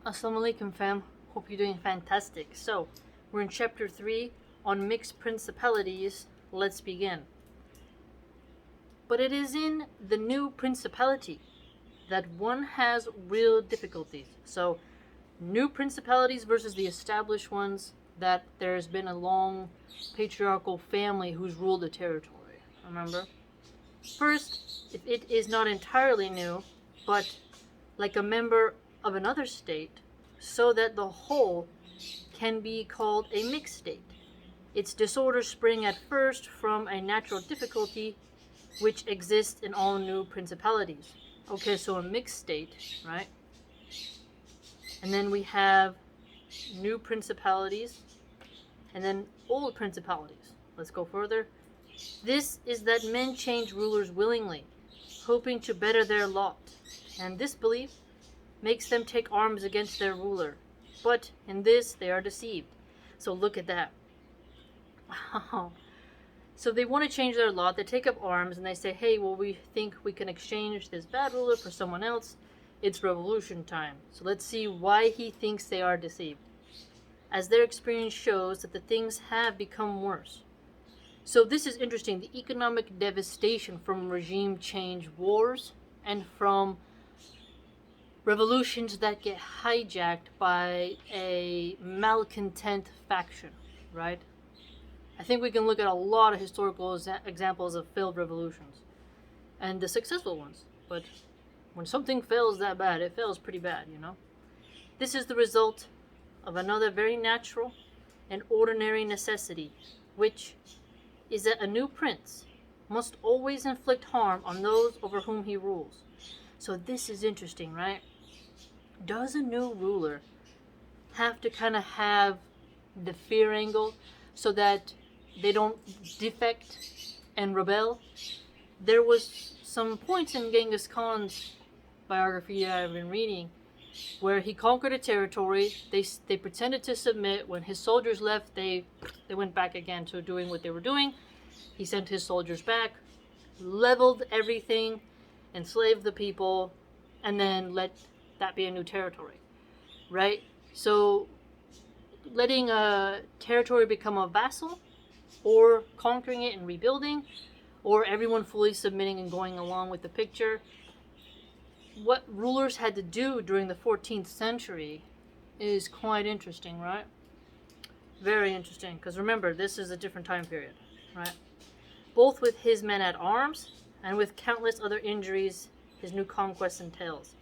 Assalamu alaikum fam, hope you're doing fantastic. So, we're in chapter 3 on mixed principalities. Let's begin. But it is in the new principality that one has real difficulties. So, new principalities versus the established ones, that there's been a long patriarchal family who's ruled the territory. Remember? First, if it is not entirely new, but like a member of another state, so that the whole can be called a mixed state. Its disorders spring at first from a natural difficulty which exists in all new principalities. Okay, so a mixed state, right? And then we have new principalities, and then old principalities. Let's go further. This is that men change rulers willingly, hoping to better their lot, and this belief makes them take arms against their ruler. But in this they are deceived. So look at that. Wow. So they want to change their lot, they take up arms, and they say, hey, well, we think we can exchange this bad ruler for someone else. It's revolution time. So let's see why he thinks they are deceived. As their experience shows that the things have become worse. So this is interesting. The economic devastation from regime change wars and from revolutions that get hijacked by a malcontent faction, right? I think we can look at a lot of historical examples of failed revolutions and the successful ones. But when something fails that bad, it fails pretty bad, you know? This is the result of another very natural and ordinary necessity, which is that a new prince must always inflict harm on those over whom he rules. So this is interesting, right? Does a new ruler have to kind of have the fear angle so that they don't defect and rebel? There was some points in Genghis Khan's biography that I've been reading where he conquered a territory. They pretended to submit. When his soldiers left, they went back again to doing what they were doing. He sent his soldiers back, leveled everything, enslaved the people, and then let that be a new territory, right? So letting a territory become a vassal, or conquering it and rebuilding, or everyone fully submitting and going along with the picture. What rulers had to do during the 14th century is quite interesting, right? Very interesting, because remember, this is a different time period, right? Both with his men at arms and with countless other injuries his new conquest entails.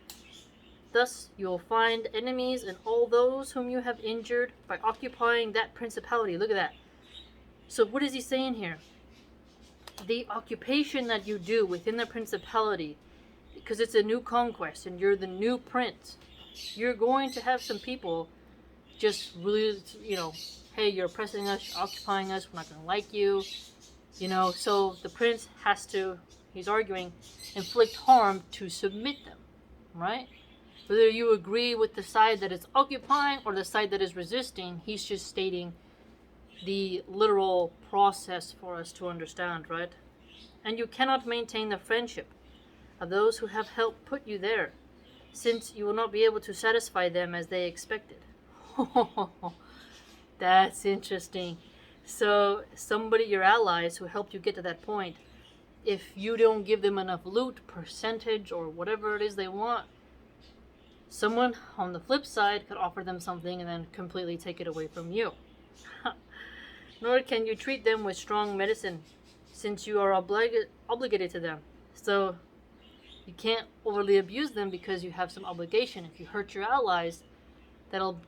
Thus, you will find enemies in all those whom you have injured by occupying that principality. Look at that. So what is he saying here? The occupation that you do within the principality, because it's a new conquest and you're the new prince, you're going to have some people just really, hey, you're oppressing us, you're occupying us, we're not going to like you, so the prince has to, he's arguing, inflict harm to submit them, right? Whether you agree with the side that is occupying or the side that is resisting, he's just stating the literal process for us to understand, right? And you cannot maintain the friendship of those who have helped put you there, since you will not be able to satisfy them as they expected. That's interesting. So somebody, your allies who helped you get to that point, if you don't give them enough loot, percentage, or whatever it is they want, someone on the flip side could offer them something and then completely take it away from you. Nor can you treat them with strong medicine, since you are obligated to them. So you can't overly abuse them because you have some obligation. If you hurt your allies, that'll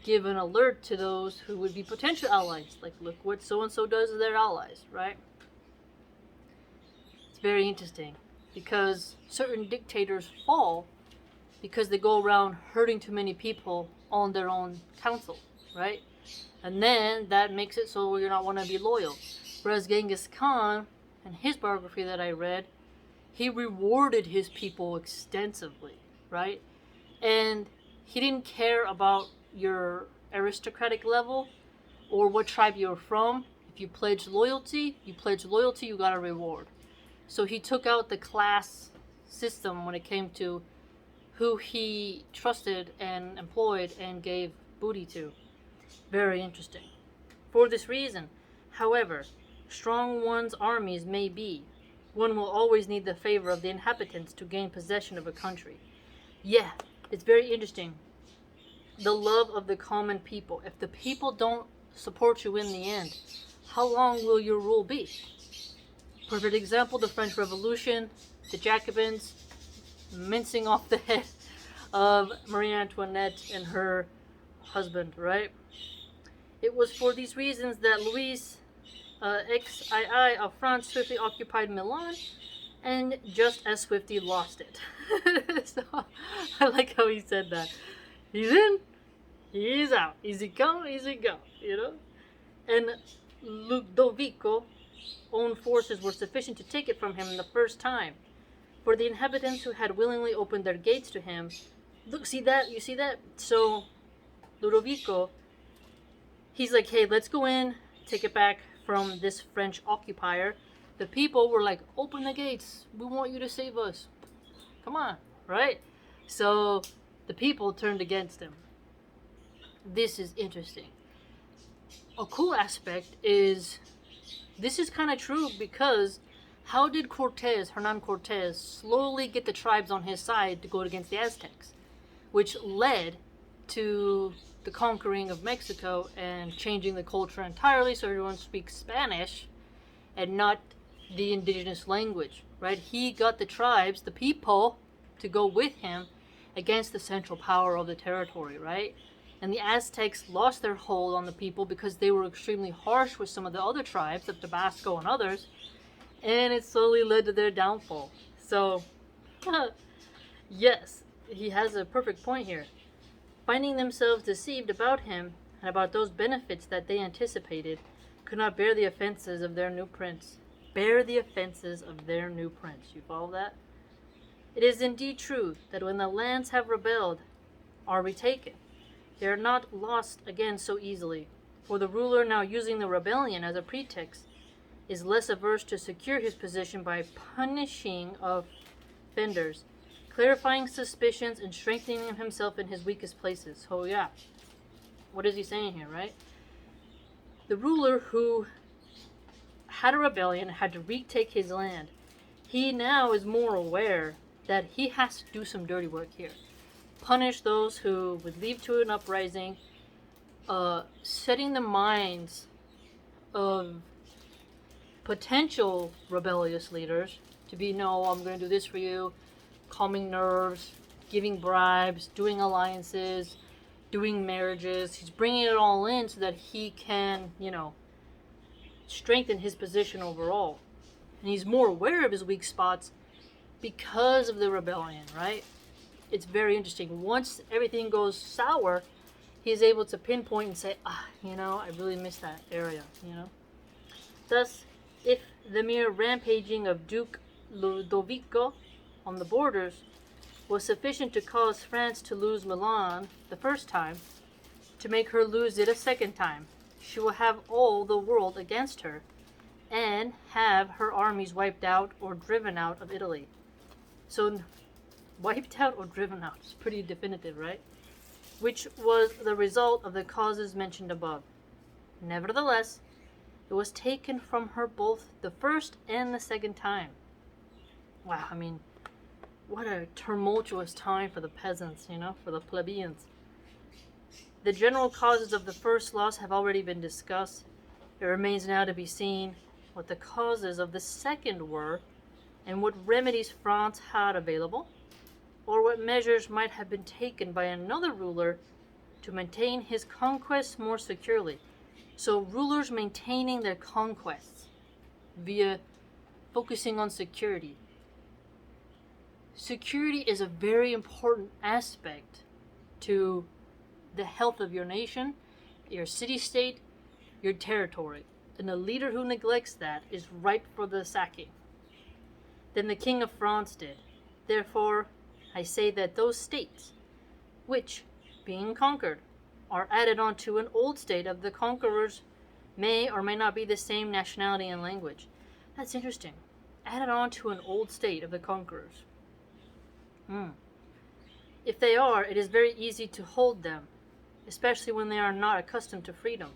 give an alert to those who would be potential allies. Like, look what so-and-so does to their allies, right? It's very interesting because certain dictators fall because they go around hurting too many people on their own council, right? And then that makes it so you're not want to be loyal. Whereas Genghis Khan, in his biography that I read, he rewarded his people extensively, right? And he didn't care about your aristocratic level or what tribe you're from. If you pledged loyalty, you got a reward. So he took out the class system when it came to who he trusted and employed and gave booty to. Very interesting. For this reason, however strong one's armies may be, one will always need the favor of the inhabitants to gain possession of a country. Yeah, it's very interesting. The love of the common people. If the people don't support you in the end, how long will your rule be? Perfect example, the French Revolution, the Jacobins mincing off the head of Marie Antoinette and her husband, right? It was for these reasons that Louis XII of France swiftly occupied Milan and just as swiftly lost it. So I like how he said that. He's in, he's out. Easy come, easy go, you know? And Ludovico's own forces were sufficient to take it from him the first time. For the inhabitants who had willingly opened their gates to him, look, see that? You see that? So Ludovico, he's like, hey, let's go in, take it back from this French occupier. The people were like, open the gates. We want you to save us. Come on, right? So the people turned against him. This is interesting. A cool aspect is, this is kind of true because how did Hernan Cortez, slowly get the tribes on his side to go against the Aztecs? Which led to the conquering of Mexico and changing the culture entirely so everyone speaks Spanish and not the indigenous language, right? He got the tribes, the people, to go with him against the central power of the territory, right? And the Aztecs lost their hold on the people because they were extremely harsh with some of the other tribes of Tabasco and others, and it slowly led to their downfall. So, yes, he has a perfect point here. Finding themselves deceived about him and about those benefits that they anticipated, could not bear the offenses of their new prince. Bear the offenses of their new prince. You follow that? It is indeed true that when the lands have rebelled, are retaken, they are not lost again so easily, for the ruler now using the rebellion as a pretext is less averse to secure his position by punishing offenders, clarifying suspicions, and strengthening himself in his weakest places. So yeah, what is he saying here, right? The ruler who had a rebellion had to retake his land. He now is more aware that he has to do some dirty work here. Punish those who would lead to an uprising, setting the minds of potential rebellious leaders to be, no, I'm going to do this for you, calming nerves, giving bribes, doing alliances, doing marriages. He's bringing it all in so that he can, strengthen his position overall. And he's more aware of his weak spots because of the rebellion, right? It's very interesting. Once everything goes sour, he's able to pinpoint and say, I really miss that area, Thus, if the mere rampaging of Duke Ludovico on the borders was sufficient to cause France to lose Milan the first time, to make her lose it a second time, she will have all the world against her, and have her armies wiped out or driven out of Italy. So, wiped out or driven out is pretty definitive, right? Which was the result of the causes mentioned above. Nevertheless, it was taken from her both the first and the second time. Wow, what a tumultuous time for the peasants, for the plebeians. The general causes of the first loss have already been discussed. It remains now to be seen what the causes of the second were, and what remedies France had available, or what measures might have been taken by another ruler to maintain his conquests more securely. So rulers maintaining their conquests via focusing on security. Security is a very important aspect to the health of your nation, your city-state, your territory. And a leader who neglects that is ripe for the sacking. Then the King of France did. Therefore, I say that those states, which, being conquered, are added on to an old state of the conquerors, may or may not be the same nationality and language. That's interesting. Added on to an old state of the conquerors. If they are, it is very easy to hold them, especially when they are not accustomed to freedom.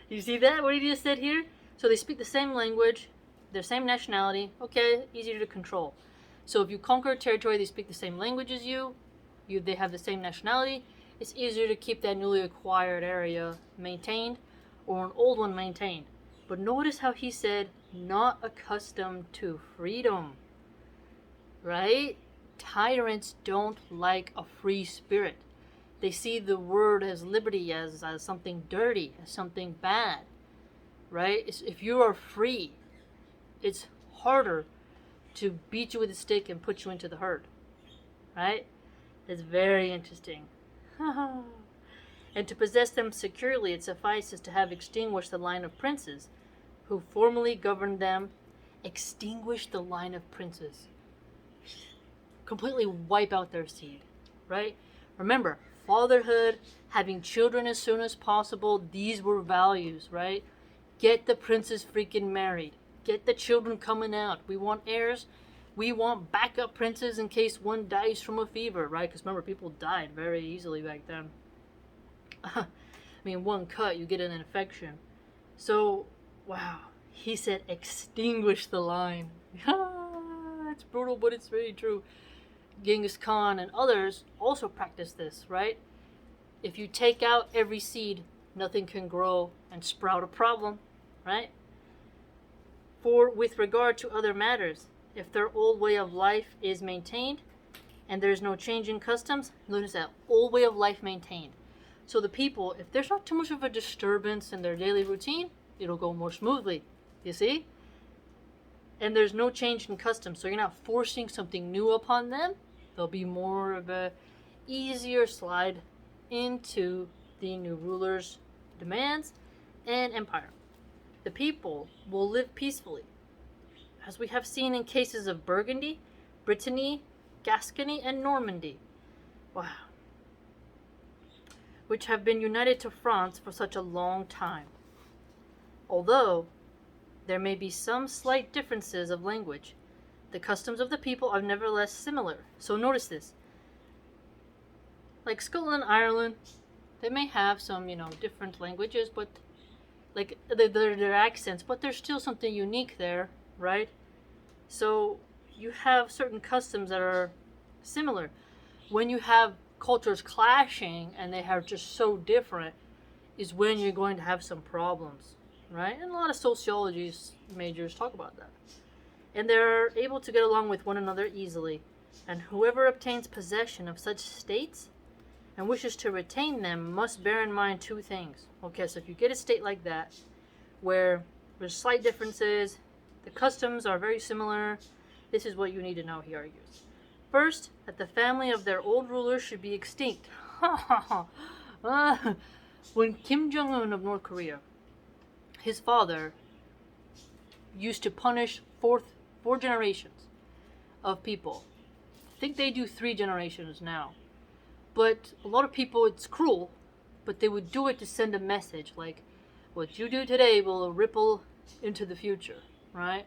You see that? What he just said here? So they speak the same language, their same nationality. Okay, easier to control. So if you conquer a territory, they speak the same language as you, they have the same nationality, it's easier to keep that newly acquired area maintained or an old one maintained. But notice how he said, not accustomed to freedom. Right? Tyrants don't like a free spirit. They see the word as liberty as something dirty, as something bad. Right? If you are free, it's harder to beat you with a stick and put you into the herd. Right? It's very interesting. And to possess them securely, it suffices to have extinguished the line of princes who formerly governed them. Extinguish the line of princes. Completely wipe out their seed, right? Remember, fatherhood, having children as soon as possible, these were values, right? Get the princes freaking married. Get the children coming out. We want heirs. We want backup princes in case one dies from a fever, right? Because remember, people died very easily back then. I mean, one cut, you get an infection. So, wow. He said, extinguish the line. It's brutal, but it's very true. Genghis Khan and others also practice this, right? If you take out every seed, nothing can grow and sprout a problem, right? For with regard to other matters, if their old way of life is maintained and there's no change in customs, notice that, old way of life maintained. So the people, if there's not too much of a disturbance in their daily routine, it'll go more smoothly, you see? And there's no change in customs, so you're not forcing something new upon them. There'll be more of a easier slide into the new ruler's demands and empire. The people will live peacefully, as we have seen in cases of Burgundy, Brittany, Gascony, and Normandy. Wow. Which have been united to France for such a long time. Although there may be some slight differences of language, the customs of the people are nevertheless similar. So notice this. Like Scotland, Ireland, they may have some, different languages, but like their accents, but there's still something unique there, right? So you have certain customs that are similar. When you have cultures clashing and they are just so different, is when you're going to have some problems, right? And a lot of sociology majors talk about that. And they're able to get along with one another easily. And whoever obtains possession of such states and wishes to retain them must bear in mind two things. Okay, so if you get a state like that, where there's slight differences, the customs are very similar, this is what you need to know, he argues. First, that the family of their old rulers should be extinct. When Kim Jong-un of North Korea, his father, used to punish four generations of people. I think they do 3 generations now. But a lot of people, it's cruel, but they would do it to send a message, like, what you do today will ripple into the future, right?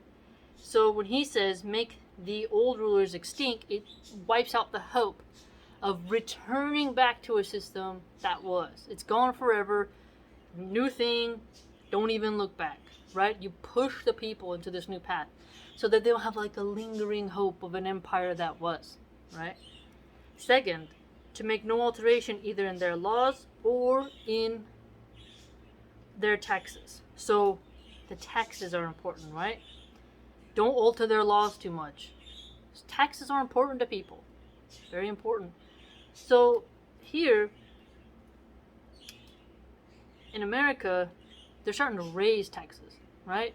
So when he says, make the old rulers extinct, it wipes out the hope of returning back to a system that was. It's gone forever, new thing, don't even look back, right? You push the people into this new path so that they'll have like a lingering hope of an empire that was, right? Second, to make no alteration either in their laws or in their taxes. So the taxes are important, right? Don't alter their laws too much. Taxes are important to people. Very important. So here in America, they're starting to raise taxes, right?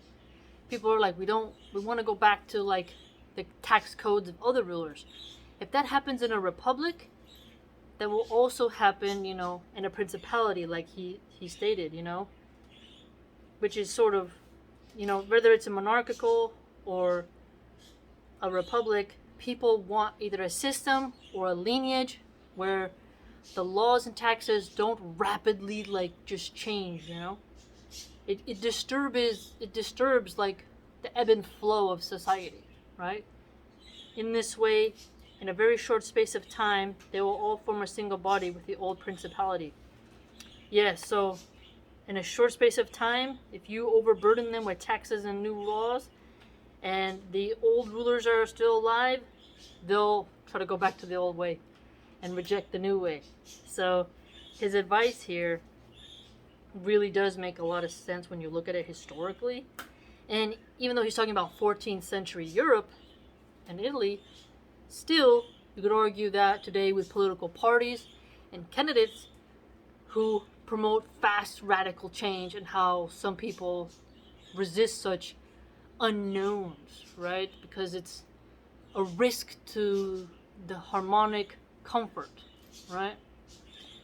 People are like, we want to go back to like the tax codes of other rulers. If that happens in a republic, that will also happen, in a principality, like he stated, which is sort of, whether it's a monarchical or a republic, people want either a system or a lineage where the laws and taxes don't rapidly just change, It disturbs like the ebb and flow of society, right? In this way, in a very short space of time, they will all form a single body with the old principality. Yes, so in a short space of time, if you overburden them with taxes and new laws, and the old rulers are still alive, they'll try to go back to the old way and reject the new way. So his advice here really does make a lot of sense when you look at it historically. And even though he's talking about 14th century Europe and Italy, still you could argue that today with political parties and candidates who promote fast radical change and how some people resist such unknowns, right? Because it's a risk to the harmonic comfort, right?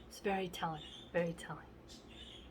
It's very telling, very telling.